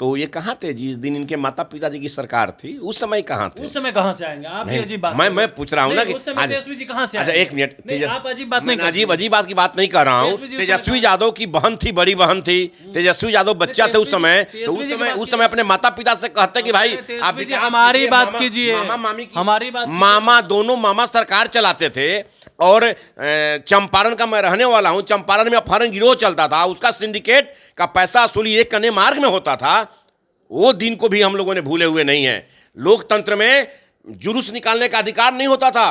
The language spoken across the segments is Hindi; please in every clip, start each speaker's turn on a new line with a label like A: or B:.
A: तो ये कहाँ थे जिस दिन इनके माता पिताजी की सरकार थी, उस समय कहाँ थे?
B: उस समय कहाँ से आएंगे आप? ये अजीब बात
A: मैं पूछ रहा हूँ ना कि
B: उस समय तेजस्वी जी कहाँ से
A: अच्छा
B: आएंगे?
A: एक मिनट,
B: नहीं, आप अजीब बात
A: मैं
B: नहीं
A: अजीब बात की बात नहीं कर रहा हूँ।
B: तेजस्वी जी उस
A: तेजस्वी
B: समय
A: यादव की बहन थी, बड़ी बहन थी, तेजस्वी यादव बच्चा थे उस समय, तो उस समय अपने माता पिता से कहते कि भाई आप
B: हमारी बात कीजिए,
A: मामा मामी की,
B: हमारी बात
A: मामा दोनों मामा सरकार चलाते थे। और चंपारण का मैं रहने वाला हूं, चंपारण में अपहरण गिरोह चलता था, उसका सिंडिकेट का पैसा वसूली एक कन्या मार्ग में होता था। वो दिन को भी हम लोगों ने भूले हुए नहीं है। लोकतंत्र में जुलूस निकालने का अधिकार नहीं होता था।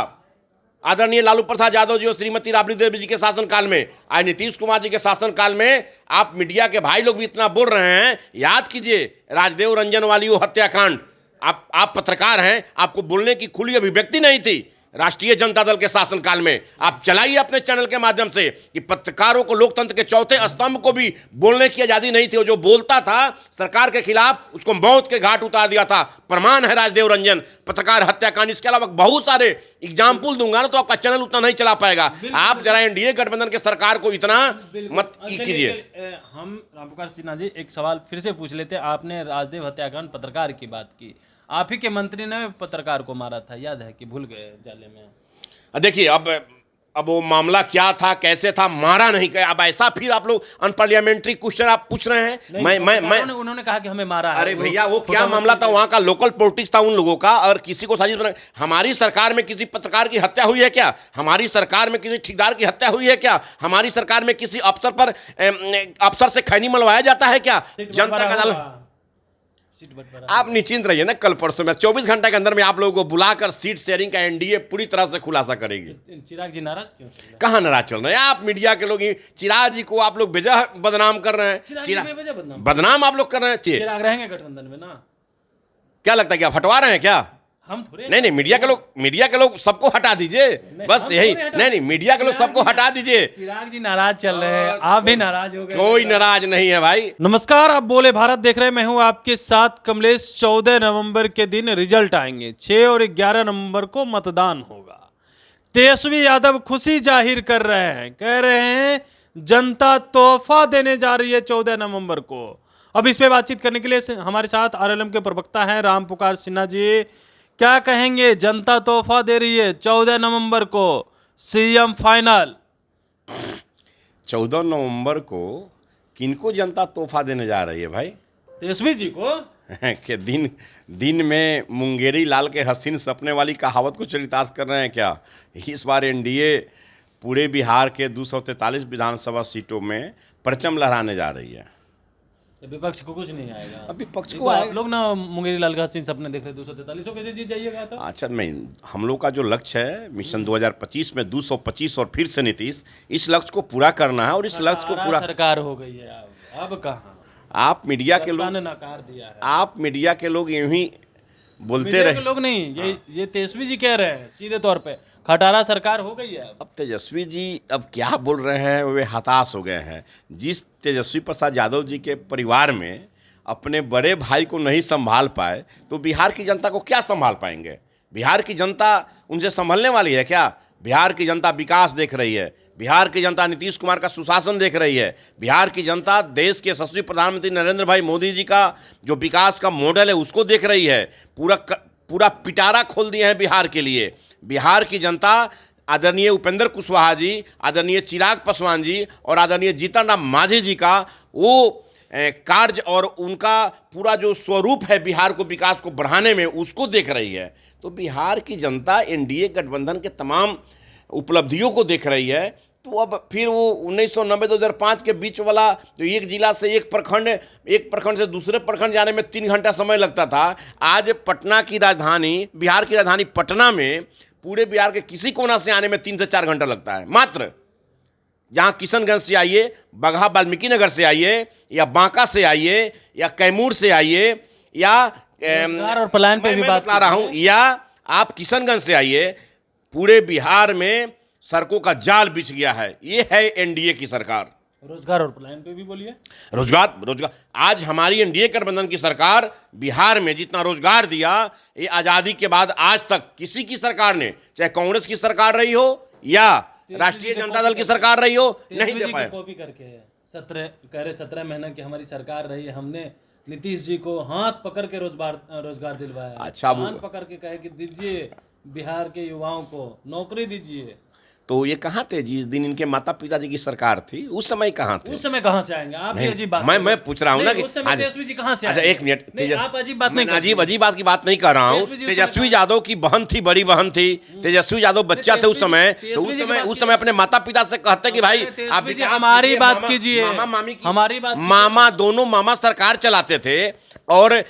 A: आदरणीय लालू प्रसाद यादव जी और श्रीमती राबड़ी देवी जी के शासनकाल में, आज नीतीश कुमार जी के शासनकाल में आप मीडिया के भाई लोग भी इतना बोल रहे हैं। याद कीजिए राजदेव रंजन वाली वो हत्याकांड। आप पत्रकार हैं, आपको बोलने की खुली अभिव्यक्ति नहीं थी राष्ट्रीय जनता दल के शासनकाल में। आप चलाइए अपने चैनल के माध्यम से कि पत्रकारों को, लोकतंत्र के चौथे स्तंभ को भी बोलने की आजादी नहीं थी। वो जो बोलता था सरकार के खिलाफ, उसको मौत के घाट उतार दिया था। प्रमाण है राजदेव रंजन पत्रकार हत्याकांड। इसके अलावा बहुत सारे एग्जाम्पल दूंगा ना तो आपका चैनल उतना नहीं चला पाएगा। आप जरा एनडीए गठबंधन के सरकार को इतना मत कीजिए।
B: हम रामपुकार सिन्हा जी एक सवाल फिर से पूछ लेते हैं। आपने राजदेव हत्याकांड पत्रकार की बात की, आप ही के मंत्री ने पत्रकार को मारा था, याद है कि भूल गए जाले में?
A: देखिए अब वो मामला क्या था, कैसे था, मारा नहीं गया। अब ऐसा फिर आप लोग अनपार्लियामेंट्री क्वेश्चन आप पूछ रहे हैं। मैं
B: उन्होंने कहा कि हमें मारा है।
A: अरे भैया वो क्या मामला था? वहां का लोकल पॉलिटिक्स था उन लोगों का, और किसी को साजिश बना। हमारी सरकार में किसी पत्रकार की हत्या हुई है क्या? हमारी सरकार में किसी ठेकेदार की हत्या हुई है क्या? हमारी सरकार में किसी अफसर से खैनी मलवाया जाता है क्या? जनता का अदालत। आप निश्चिंत रहिए ना, कल परसों में 24 घंटे के अंदर में आप लोगों को बुलाकर सीट शेयरिंग का एनडीए पूरी तरह से खुलासा करेगी।
B: चिराग जी नाराज क्यों?
A: कहाँ नाराज चल रहे हैं आप? मीडिया के लोग चिराग जी को आप लोग बेजा बदनाम कर रहे हैं। बदनाम आप लोग कर रहे हैं।
B: चिराग रहेंगे गठबंधन में ना?
A: क्या लगता है क्या फटवा रहे हैं क्या?
B: हम थोड़े
A: नहीं, मीडिया के लोग सबको हटा दीजिए, बस यही। नहीं, मीडिया के लोग सबको हटा दीजिए।
B: चिराग जी नाराज चल रहे हैं, आप भी नाराज हो गए।
A: कोई नाराज नहीं है भाई।
B: नमस्कार, आप बोले भारत देख रहे हैं, मैं हूं आपके साथ कमलेश। 14 नवंबर के दिन रिजल्ट आएंगे, 6 और 11 नवंबर को मतदान होगा। तेजस्वी यादव खुशी जाहिर कर रहे हैं, कह रहे हैं जनता तोहफा देने जा रही है 14 नवंबर को। अब इस पे बातचीत करने के लिए हमारे साथ आरएलएम के प्रवक्ता हैं रामपुकार सिन्हा जी। क्या कहेंगे? जनता तोहफा दे रही है 14 नवंबर को, सीएम फाइनल।
A: 14 नवंबर को किनको जनता तोहफा देने जा रही है भाई?
B: तेजस्वी जी को।
A: कि दिन में मुंगेरी लाल के हसीन सपने वाली कहावत को चरितार्थ कर रहे हैं क्या? इस बार एनडीए पूरे बिहार के 243 विधानसभा सीटों में परचम लहराने जा रही है।
B: विपक्ष को कुछ नहीं आएगा।
A: अब विपक्ष को
B: तो आप लोग ना मुंगेरी लाल का हसीन सपने देख रहे 243 कैसे जीत जाइएगा? तो
A: अच्छा, मैं हम लोग का जो लक्ष्य है मिशन 2025 में 225 और फिर से नीतीश, इस लक्ष्य को पूरा करना है। और इस लक्ष्य को पूरा
B: सरकार हो गई है। अब कहाँ
A: आप मीडिया के लोग
B: नकार दिया है।
A: आप मीडिया के लोग यूं ही बोलते रहे।
B: लोग नहीं, ये तेजस्वी जी कह रहे हैं सीधे तौर पे, खटारा सरकार हो गई है।
A: अब तेजस्वी जी अब क्या बोल रहे हैं, वे हताश हो गए हैं। जिस तेजस्वी प्रसाद यादव जी के परिवार में अपने बड़े भाई को नहीं संभाल पाए, तो बिहार की जनता को क्या संभाल पाएंगे? बिहार की जनता उनसे संभलने वाली है क्या? बिहार की जनता विकास देख रही है, बिहार की जनता नीतीश कुमार का सुशासन देख रही है, बिहार की जनता देश के यशस्वी प्रधानमंत्री नरेंद्र भाई मोदी जी का जो विकास का मॉडल है उसको देख रही है। पूरा पिटारा खोल दिए हैं बिहार के लिए। बिहार की जनता आदरणीय उपेंद्र कुशवाहा जी, आदरणीय चिराग पासवान जी और आदरणीय जीतन राम मांझी जी का वो कार्य और उनका पूरा जो स्वरूप है बिहार को विकास को बढ़ाने में, उसको देख रही है। तो बिहार की जनता एनडीए गठबंधन के तमाम उपलब्धियों को देख रही है। तो अब फिर वो 1990-2005 के बीच वाला जो एक जिला से एक प्रखंड से दूसरे प्रखंड जाने में 3 घंटा समय लगता था, आज पटना की राजधानी, बिहार की राजधानी पटना में पूरे बिहार के किसी कोना से आने में 3 से 4 घंटा लगता है मात्र। जहाँ किशनगंज से आइए, बगहा वाल्मीकि नगर से आइए, या बांका से आइए, या कैमूर से आइए, या
B: और पलायन पे भी बात
A: बता रहा हूँ, या आप किशनगंज से आइए, पूरे बिहार में सड़कों का जाल बिछ गया है। ये है एनडीए की सरकार।
B: रोजगार और पलायन पे भी बोलिए।
A: रोजगार आज हमारी एनडीए गठबंधन की सरकार बिहार में जितना रोजगार दिया, ये आजादी के बाद आज तक किसी की सरकार ने, चाहे कांग्रेस की सरकार रही हो या राष्ट्रीय जनता दल की सरकार रही हो, नहीं दे पाया।
B: कॉपी करके 17 महीने की हमारी सरकार रही है, हमने नीतीश जी को हाथ पकड़ के रोजगार दिलवाया।
A: अच्छा, वो-
B: हाथ पकड़ के कहे कि दीजिए बिहार के युवाओं को नौकरी दीजिए।
A: तो ये कहाँ थे जिस दिन इनके माता पिताजी की सरकार थी, उस समय कहाँ थे?
B: उस समय कहाँ से आएंगे आप?
A: नहीं,
B: ये अजीब बात
A: मैं पूछ रहा हूँ ना
B: नहीं,
A: कि
B: उस समय
A: आज-
B: तेजस्वी जी कहाँ से
A: अच्छा
B: आएंगे?
A: एक मिनट,
B: नहीं, आप अजीब बात नहीं
A: मैं अजीब
B: करिए।
A: अजीब बात की बात नहीं कर रहा हूँ।
B: तेजस्वी जी उस
A: तेजस्वी
B: समय-
A: यादव की बहन थी, बड़ी बहन थी, तेजस्वी यादव बच्चा थे उस समय। तो
B: तेजस्वी जी की बात
A: उस समय अपने माता पिता से कहते कि भाई
B: तेजस्वी
A: आप
B: जी,
A: विकास
B: हमारी
A: कीजिए,
B: बात
A: मामा-
B: कीजिए।
A: मामा मामी की
B: हमारी बात कीजिए।
A: मामा, दोनों मामा सरकार चलाते थे। और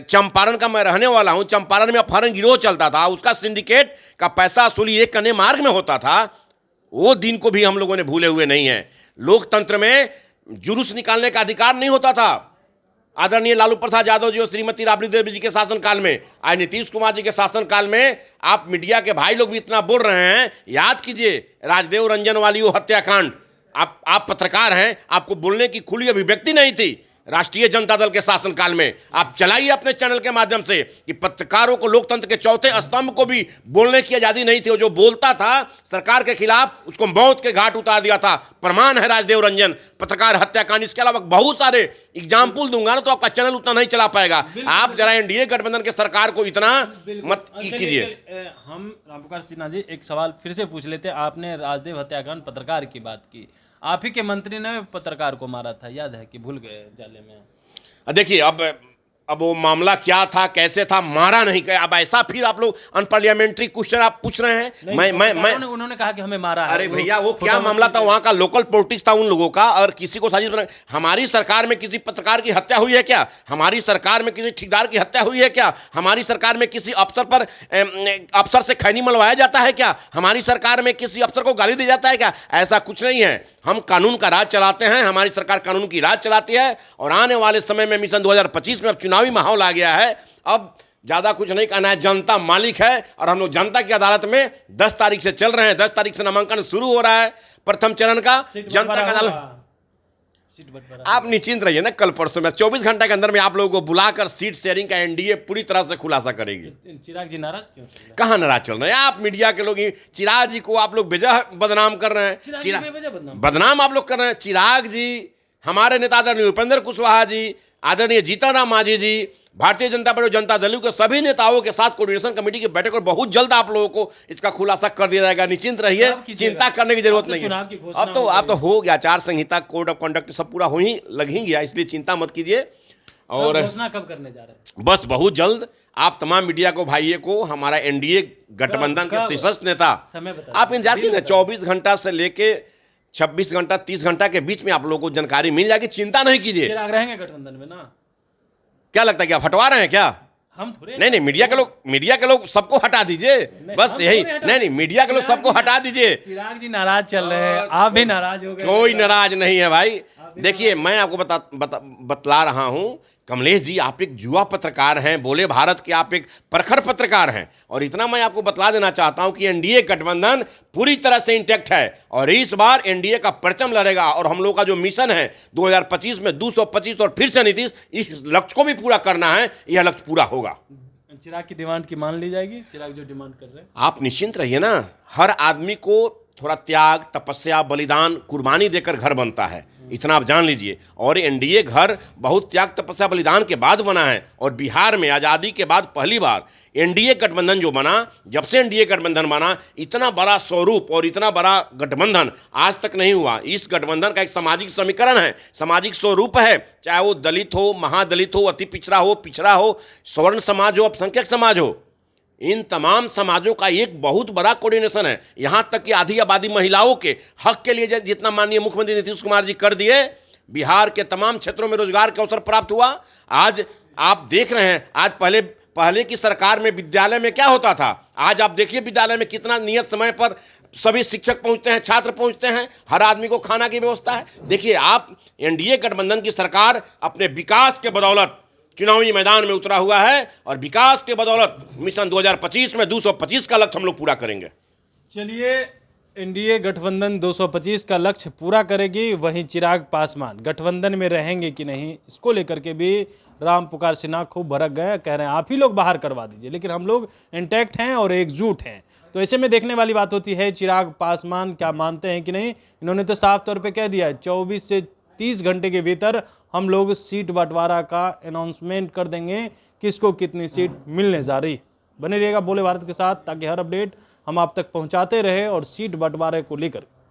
A: चंपारण का मैं रहने वाला हूँ। चंपारण में अपहरण गिरोह चलता था, उसका सिंडिकेट का पैसा वसूली एक कन्या मार्ग में होता था। वो दिन को भी हम लोगों ने भूले हुए नहीं है। लोकतंत्र में जुलूस निकालने का अधिकार नहीं होता था। आदरणीय लालू प्रसाद यादव जी और श्रीमती राबड़ी देवी जी के शासनकाल में, आज नीतीश कुमार जी के शासनकाल में आप मीडिया के भाई लोग भी इतना बोल रहे हैं। याद कीजिए राजदेव रंजन वाली वो हत्याकांड। आप पत्रकार हैं, आपको बोलने की खुली अभिव्यक्ति नहीं थी राष्ट्रीय जनता दल के शासनकाल में। आप चलाइए अपने चैनल के माध्यम से कि पत्रकारों को, लोकतंत्र के चौथे स्तंभ को भी बोलने की आजादी नहीं थी। वो जो बोलता था सरकार के खिलाफ, उसको मौत के घाट उतार दिया था। प्रमाण है राजदेव रंजन, पत्रकार हत्याकांड। इसके अलावा बहुत सारे एग्जाम्पल दूंगा ना तो आपका चैनल उतना नहीं चला पाएगा। आप जरा एनडीए गठबंधन के सरकार को इतना मत कीजिए।
B: हम रामपुकार सिन्हा जी एक सवाल फिर से पूछ लेते हैं। आपने राजदेव हत्याकांड पत्रकार की बात की, आप ही के मंत्री ने पत्रकार को मारा था, याद है कि भूल गए जाले में?
A: देखिए अब वो मामला क्या था, कैसे था, मारा नहीं गया। अब ऐसा फिर आप लोग अनपार्लियामेंट्री क्वेश्चन आप पूछ रहे हैं। मैं
B: उन्होंने कहा कि हमें मारा है।
A: अरे भैया वो क्या मामला था, वहां का लोकल पॉलिटिक्स था उन लोगों का, और किसी को साजिश बना। हमारी सरकार में किसी पत्रकार की हत्या हुई है क्या? हमारी सरकार में किसी ठेकेदार की हत्या हुई है क्या? हमारी सरकार में किसी अफसर पर अफसर से खैनी मलवाया जाता है क्या? हमारी सरकार में किसी अफसर को गाली दी जाता है क्या? ऐसा कुछ नहीं है। हम कानून का राज चलाते हैं, हमारी सरकार कानून की राज चलाती है। और आने वाले समय में मिशन 2025 में अब चुनावी माहौल आ गया है। अब ज्यादा कुछ नहीं कहना है, जनता मालिक है और हम लोग जनता की अदालत में 10 तारीख से चल रहे हैं। 10 तारीख से नामांकन शुरू हो रहा है प्रथम चरण का। जनता की अदालत, आप निश्चिंत रहिए ना, कल परसों में 24 घंटे के अंदर में आप लोगों को बुलाकर सीट शेयरिंग का एनडीए पूरी तरह से खुलासा करेगी।
B: चिराग जी नाराज क्यों चल रहे हैं?
A: कहाँ नाराज चल रहे हैं आप? मीडिया के लोग चिराग जी को आप लोग बेजा बदनाम कर रहे हैं।
B: चिराग जी बेवजह
A: बदनाम आप लोग कर रहे हैं। चिराग जी, हमारे नेता आदरणीय उपेंद्र कुशवाहा जी, आदरणीय जीतनराम मांझी जी, भारतीय जनता पार्टी जनता दल के सभी नेताओं के साथ कोऑर्डिनेशन कमेटी की बैठक और बहुत जल्द आप लोगों को इसका खुलासा कर दिया जाएगा। निश्चिंत रहिए, चिंता करने की जरूरत नहीं है। अब तो हो गया, आचार संहिता, कोड ऑफ कंडक्ट सब पूरा हो ही लग ही गया, इसलिए चिंता मत कीजिए। और
B: घोषणा कब करने जा रहे हैं?
A: बस बहुत जल्द आप तमाम मीडिया को, भाइयों को, हमारा एनडीए गठबंधन के शीर्षस्थ नेता,
B: समय बताइए।
A: आप इंतजार कीजिए। 24 घंटा से लेके 26 घंटा 30 घंटा के बीच में आप लोगों को जानकारी मिल जाएगी। चिंता नहीं कीजिए।
B: चिराग रहेंगे गठबंधन में ना?
A: क्या लगता है कि आप हटवा रहे हैं क्या?
B: हम थोड़े
A: नहीं, मीडिया के लोग सबको हटा दीजिए। बस यही, नहीं, मीडिया के लोग सबको हटा दीजिए।
B: चिराग जी नाराज चल रहे हैं, आप भी नाराज हो गए।
A: कोई नाराज नहीं है भाई। देखिए मैं आपको बतला रहा हूं, कमलेश जी आप एक युवा पत्रकार हैं, बोले भारत के आप एक प्रखर पत्रकार हैं। और इतना मैं आपको बतला देना चाहता हूं कि एनडीए गठबंधन पूरी तरह से इंटैक्ट है और इस बार एनडीए का परचम लड़ेगा। और हम लोग का जो मिशन है 2025 में 225 और फिर से नीतीश, इस लक्ष्य को भी पूरा करना है। यह लक्ष्य पूरा होगा।
B: चिराग की डिमांड की मान ली जाएगी? चिराग जो डिमांड कर रहे हैं,
A: आप निश्चिंत रहिए ना। हर आदमी को थोड़ा त्याग, तपस्या, बलिदान, कुर्बानी देकर घर बनता है, इतना आप जान लीजिए। और एनडीए घर बहुत त्याग, तपस्या, बलिदान के बाद बना है। और बिहार में आज़ादी के बाद पहली बार एनडीए गठबंधन जो बना, जब से एनडीए गठबंधन बना, इतना बड़ा स्वरूप और इतना बड़ा गठबंधन आज तक नहीं हुआ। इस गठबंधन का एक सामाजिक समीकरण है, सामाजिक स्वरूप है। चाहे वो दलित हो, महादलित हो, अति पिछड़ा हो, स्वर्ण समाज हो, अल्पसंख्यक समाज हो, इन तमाम समाजों का एक बहुत बड़ा कोऑर्डिनेशन है। यहां तक कि आधी आबादी महिलाओं के हक के लिए जितना माननीय मुख्यमंत्री नीतीश कुमार जी कर दिए, बिहार के तमाम क्षेत्रों में रोजगार के अवसर प्राप्त हुआ। आज आप देख रहे हैं, आज पहले की सरकार में विद्यालय में क्या होता था, आज आप देखिए विद्यालय में कितना नियत समय पर सभी शिक्षक पहुंचते हैं, छात्र पहुंचते हैं, हर आदमी को खाना की व्यवस्था है। देखिए आप, एनडीए गठबंधन की सरकार अपने विकास के बदौलत चुनावी मैदान में उतरा हुआ है और विकास के बदौलत मिशन 2025 में 225 का लक्ष्य हम लोग पूरा करेंगे।
B: चलिए, एनडीए गठबंधन 225 का लक्ष्य पूरा करेगी। वहीं चिराग पासवान गठबंधन में रहेंगे कि नहीं, इसको लेकर के भी राम पुकार सिन्हा खूब भड़क गए, कह रहे हैं आप ही लोग बाहर करवा दीजिए, लेकिन हम लोग इंटैक्ट हैं और एकजुट हैं। तो ऐसे में देखने वाली बात होती है चिराग पासवान क्या मानते हैं कि नहीं। इन्होंने तो साफ तौर पे कह दिया है 24 से 30 घंटे के भीतर हम लोग सीट बंटवारा का अनाउंसमेंट कर देंगे, किसको कितनी सीट मिलने जा रही। बने रहिएगा बोले भारत के साथ, ताकि हर अपडेट हम आप तक पहुंचाते रहे और सीट बंटवारे को लेकर